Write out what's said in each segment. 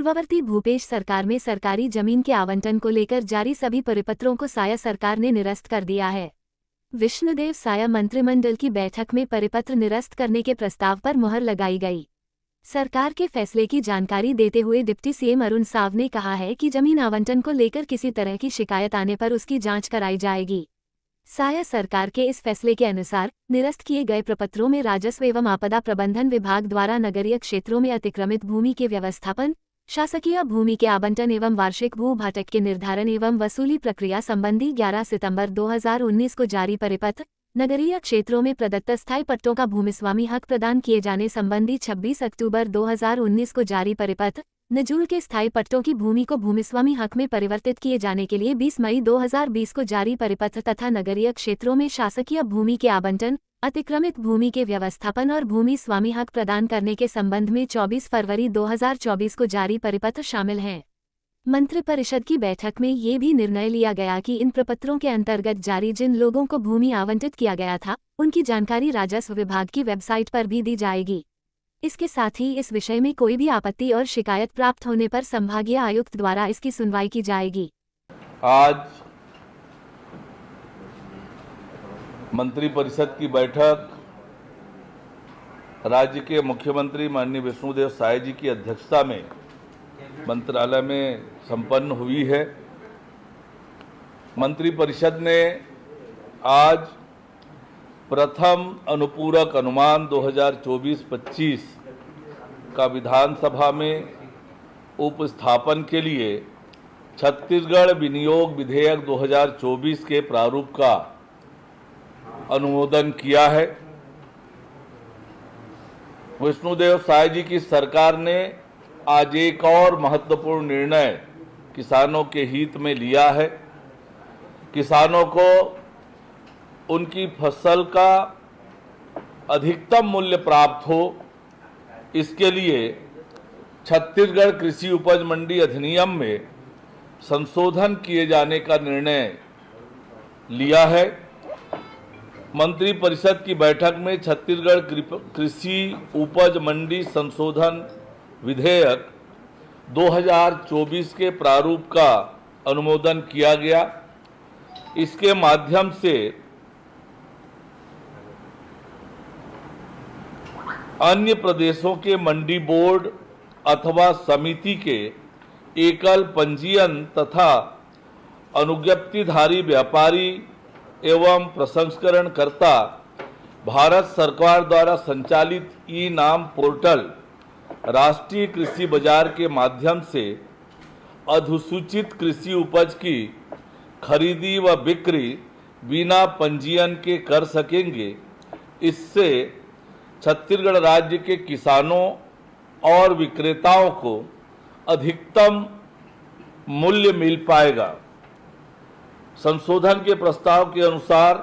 पूर्ववर्ती भूपेश सरकार में सरकारी जमीन के आवंटन को लेकर जारी सभी परिपत्रों को साया सरकार ने निरस्त कर दिया है। विष्णुदेव साया मंत्रिमंडल की बैठक में परिपत्र निरस्त करने के प्रस्ताव पर मुहर लगाई गई। सरकार के फैसले की जानकारी देते हुए डिप्टी सीएम अरुण साव ने कहा है कि जमीन आवंटन को लेकर किसी तरह की शिकायत आने पर उसकी जांच कराई जाएगी। साया सरकार के इस फैसले के अनुसार निरस्त किए गए प्रपत्रों में राजस्व एवं आपदा प्रबंधन विभाग द्वारा नगरीय क्षेत्रों में अतिक्रमित भूमि के व्यवस्थापन, शासकीय भूमि के आवंटन एवं वार्षिक भू भाटक के निर्धारण एवं वसूली प्रक्रिया संबंधी 11 सितंबर 2019 को जारी परिपत्र, नगरीय क्षेत्रों में प्रदत्त स्थायी पट्टों का भूमिस्वामी हक प्रदान किए जाने संबंधी 26 अक्टूबर 2019 को जारी परिपत्र, नजूल के स्थायी पट्टों की भूमि को भूमिस्वामी हक में परिवर्तित किए जाने के लिए 20 मई 2020 को जारी परिपत्र तथा नगरीय क्षेत्रों में शासकीय भूमि के आवंटन, अतिक्रमित भूमि के व्यवस्थापन और भूमि स्वामी हक प्रदान करने के संबंध में 24 फरवरी 2024 को जारी परिपत्र शामिल हैं। मंत्रिपरिषद की बैठक में ये भी निर्णय लिया गया कि इन प्रपत्रों के अंतर्गत जारी जिन लोगों को भूमि आवंटित किया गया था, उनकी जानकारी राजस्व विभाग की वेबसाइट पर भी दी जाएगी। इसके साथ ही इस विषय में कोई भी आपत्ति और शिकायत प्राप्त होने पर संभागीय आयुक्त द्वारा इसकी सुनवाई की जाएगी। आज मंत्रिपरिषद की बैठक राज्य के मुख्यमंत्री माननीय विष्णुदेव साय जी की अध्यक्षता में मंत्रालय में संपन्न हुई है। मंत्रिपरिषद ने आज प्रथम अनुपूरक अनुमान 2024-25 का विधानसभा में उपस्थापन के लिए छत्तीसगढ़ विनियोग विधेयक 2024 के प्रारूप का अनुमोदन किया है। विष्णुदेव साय जी की सरकार ने आज एक और महत्वपूर्ण निर्णय किसानों के हित में लिया है। किसानों को उनकी फसल का अधिकतम मूल्य प्राप्त हो, इसके लिए छत्तीसगढ़ कृषि उपज मंडी अधिनियम में संशोधन किए जाने का निर्णय लिया है। मंत्रिपरिषद की बैठक में छत्तीसगढ़ कृषि उपज मंडी संशोधन विधेयक 2024 के प्रारूप का अनुमोदन किया गया। इसके माध्यम से अन्य प्रदेशों के मंडी बोर्ड अथवा समिति के एकल पंजीयन तथा अनुज्ञप्तिधारी व्यापारी एवं प्रसंस्करणकर्ता भारत सरकार द्वारा संचालित ई नाम पोर्टल राष्ट्रीय कृषि बाजार के माध्यम से अधिसूचित कृषि उपज की खरीदी व बिक्री बिना पंजीयन के कर सकेंगे। इससे छत्तीसगढ़ राज्य के किसानों और विक्रेताओं को अधिकतम मूल्य मिल पाएगा। संशोधन के प्रस्ताव के अनुसार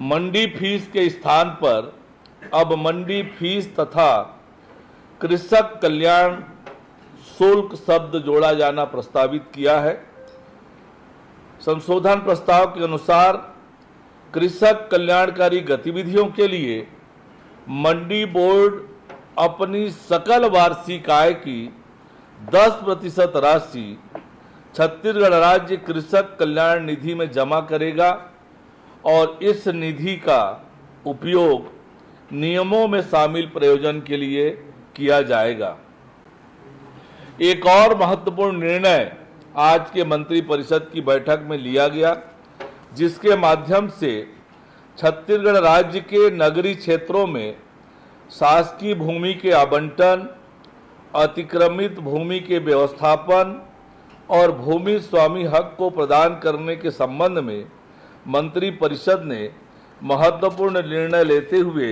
मंडी फीस के स्थान पर अब मंडी फीस तथा कृषक कल्याण शुल्क शब्द जोड़ा जाना प्रस्तावित किया है। संशोधन प्रस्ताव के अनुसार कृषक कल्याणकारी गतिविधियों के लिए मंडी बोर्ड अपनी सकल वार्षिक आय की 10% राशि छत्तीसगढ़ राज्य कृषक कल्याण निधि में जमा करेगा और इस निधि का उपयोग नियमों में शामिल प्रयोजन के लिए किया जाएगा। एक और महत्वपूर्ण निर्णय आज के मंत्रिपरिषद की बैठक में लिया गया, जिसके माध्यम से छत्तीसगढ़ राज्य के नगरीय क्षेत्रों में शासकीय भूमि के आवंटन, अतिक्रमित भूमि के व्यवस्थापन और भूमि स्वामी हक को प्रदान करने के संबंध में मंत्रिपरिषद ने महत्वपूर्ण निर्णय लेते हुए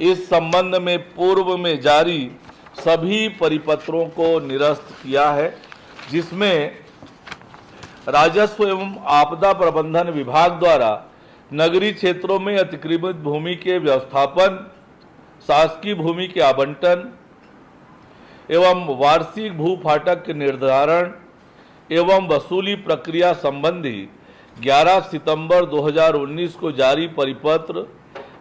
इस संबंध में पूर्व में जारी सभी परिपत्रों को निरस्त किया है, जिसमें राजस्व एवं आपदा प्रबंधन विभाग द्वारा नगरीय क्षेत्रों में अतिक्रमित भूमि के व्यवस्थापन, शासकीय भूमि के आवंटन एवं वार्षिक भू फाटक के निर्धारण एवं वसूली प्रक्रिया संबंधी 11 सितंबर 2019 को जारी परिपत्र,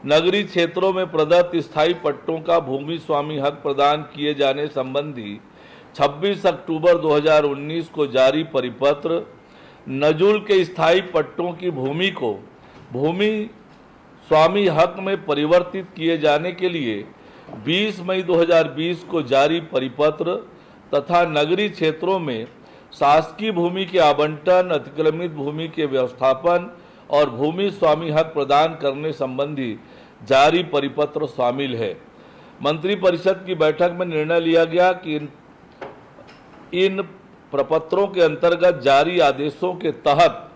नगरीय क्षेत्रों में प्रदत्त स्थायी पट्टों का भूमि स्वामी हक प्रदान किए जाने संबंधी 26 अक्टूबर 2019 को जारी परिपत्र नजुल के स्थायी पट्टों की भूमि को भूमि स्वामी हक में परिवर्तित किए जाने के लिए 20 मई 2020 को जारी परिपत्र तथा नगरीय क्षेत्रों में शासकीय भूमि के आवंटन, अतिक्रमित भूमि के व्यवस्थापन और भूमि स्वामी हक प्रदान करने संबंधी जारी परिपत्र शामिल है। मंत्रिपरिषद की बैठक में निर्णय लिया गया कि इन प्रपत्रों के अंतर्गत जारी आदेशों के तहत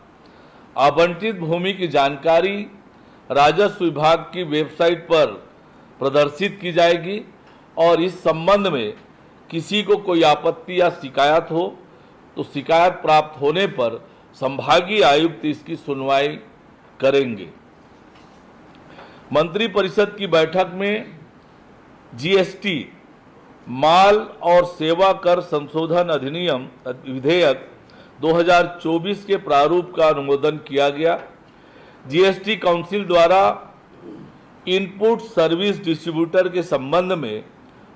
आवंटित भूमि की जानकारी राजस्व विभाग की वेबसाइट पर प्रदर्शित की जाएगी और इस संबंध में किसी को कोई आपत्ति या शिकायत हो तो शिकायत प्राप्त होने पर संभागीय आयुक्त इसकी सुनवाई करेंगे। मंत्रिपरिषद की बैठक में जीएसटी माल और सेवा कर संशोधन अधिनियम विधेयक 2024 के प्रारूप का अनुमोदन किया गया। जीएसटी काउंसिल द्वारा इनपुट सर्विस डिस्ट्रीब्यूटर के संबंध में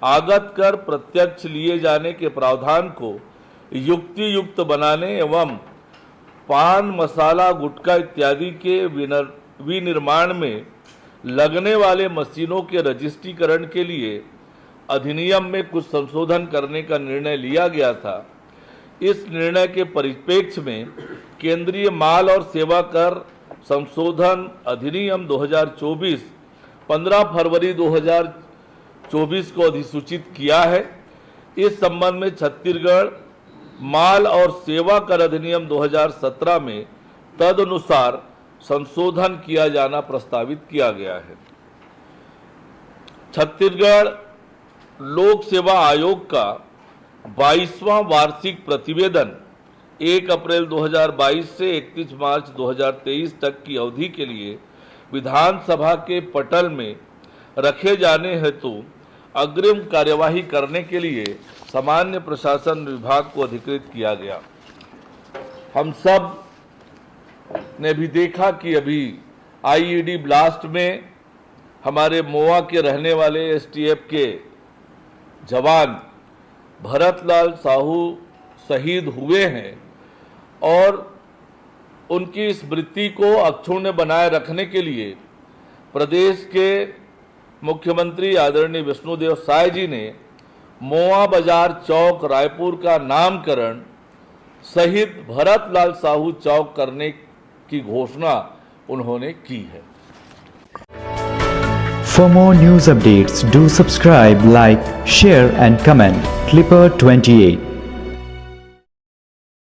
आगत कर प्रत्यक्ष लिए जाने के प्रावधान को युक्ति युक्त बनाने एवं पान मसाला गुटखा इत्यादि के विनिर्माण में लगने वाले मशीनों के रजिस्ट्रीकरण के लिए अधिनियम में कुछ संशोधन करने का निर्णय लिया गया था। इस निर्णय के परिप्रेक्ष्य में केंद्रीय माल और सेवा कर संशोधन अधिनियम 2024 15 फरवरी 2024 को अधिसूचित किया है। इस संबंध में छत्तीसगढ़ माल और सेवा कर अधिनियम 2017 में तदनुसार संशोधन किया जाना प्रस्तावित किया गया है। छत्तीसगढ़ लोक सेवा आयोग का 22वां वार्षिक प्रतिवेदन 1 अप्रैल 2022 से 31 मार्च 2023 तक की अवधि के लिए विधानसभा के पटल में रखे जाने हेतु अग्रिम कार्यवाही करने के लिए सामान्य प्रशासन विभाग को अधिकृत किया गया। हम सब ने भी देखा कि अभी आईईडी ब्लास्ट में हमारे मोआ के रहने वाले एसटीएफ के जवान भरतलाल साहू शहीद हुए हैं और उनकी स्मृति को अक्षुण्ण बनाए रखने के लिए प्रदेश के मुख्यमंत्री आदरणीय विष्णुदेव साय जी ने मोआ बाजार चौक रायपुर का नामकरण शहीद भरतलाल साहू चौक करने की घोषणा उन्होंने की है। For more news updates, do subscribe, like, share and comment. Clipper 28